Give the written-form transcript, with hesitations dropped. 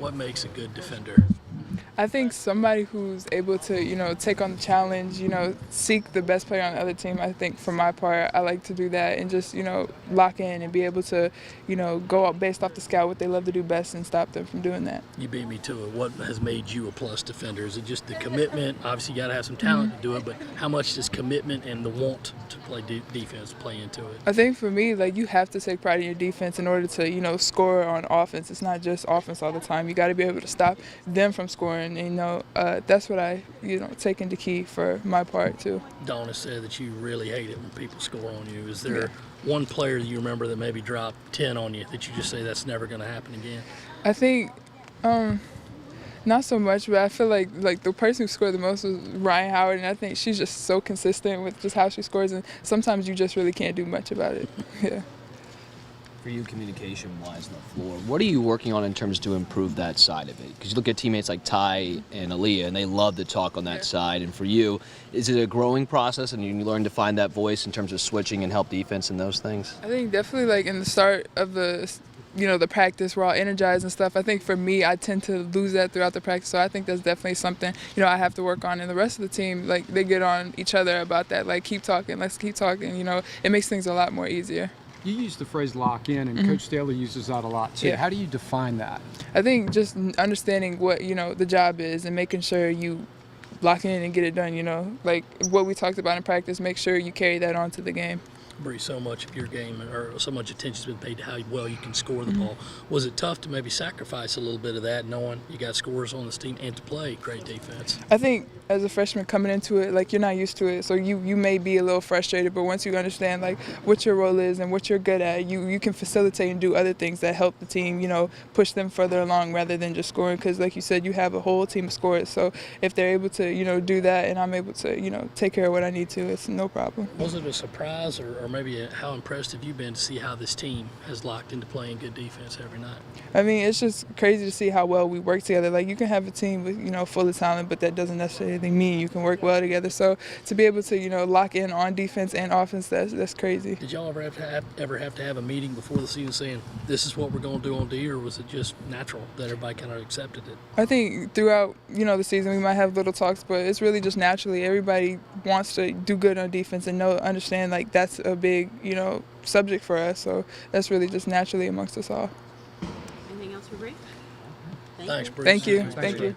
What makes a good defender? I think somebody who's able to, take on the challenge, seek the best player on the other team. I think for my part, I like to do that and just, lock in and be able to, go up based off the scout what they love to do best and stop them from doing that. You beat me to it. What has made you a plus defender? Is it just the commitment? Obviously, you got to have some talent to do it, but how much does commitment and the want to play defense play into it? I think for me, you have to take pride in your defense in order to, score on offense. It's not just offense all the time. You got to be able to stop them from scoring. And, that's what I, take into key for my part too. Donna said that you really hate it when people score on you. Is there one player that you remember that maybe dropped 10 on you that you just say that's never going to happen again? I think not so much, but I feel like the person who scored the most was Ryan Howard, and I think she's just so consistent with just how she scores, and sometimes you just really can't do much about it. Yeah. For you, communication-wise on the floor, what are you working on in terms to improve that side of it? Because you look at teammates like Ty and Aaliyah, and they love to talk on that side. And for you, is it a growing process, and you learn to find that voice in terms of switching and help defense and those things? I think definitely in the start of the practice, we're all energized and stuff. I think for me, I tend to lose that throughout the practice. So I think that's definitely something, I have to work on. And the rest of the team, they get on each other about that. Keep talking, let's keep talking. It makes things a lot more easier. You use the phrase lock in, and Coach Staley uses that a lot too. Yeah. How do you define that? I think just understanding what, the job is and making sure you lock in and get it done, Like what we talked about in practice, make sure you carry that on to the game. Bree, so much of your game, or so much attention's been paid to how well you can score the ball. Was it tough to maybe sacrifice a little bit of that, knowing you got scores on this team and to play great defense? I think as a freshman coming into it, you're not used to it, so you may be a little frustrated, but once you understand what your role is and what you're good at, you can facilitate and do other things that help the team, push them further along rather than just scoring, because like you said, you have a whole team of scorers, so if they're able to, do that and I'm able to, take care of what I need to, it's no problem. Was it a surprise or maybe how impressed have you been to see how this team has locked into playing good defense every night? I mean, it's just crazy to see how well we work together. You can have a team with, full of talent, but that doesn't necessarily mean you can work well together. So to be able to, lock in on defense and offense, that's crazy. Did y'all ever have to have a meeting before the season saying this is what we're going to do on D, or was it just natural that everybody kind of accepted it? I think throughout, the season we might have little talks, but it's really just naturally everybody wants to do good on defense and understand that's a big, subject for us. So that's really just naturally amongst us all. Anything else for Brea? Thanks, Bruce. Thank you. Thank you.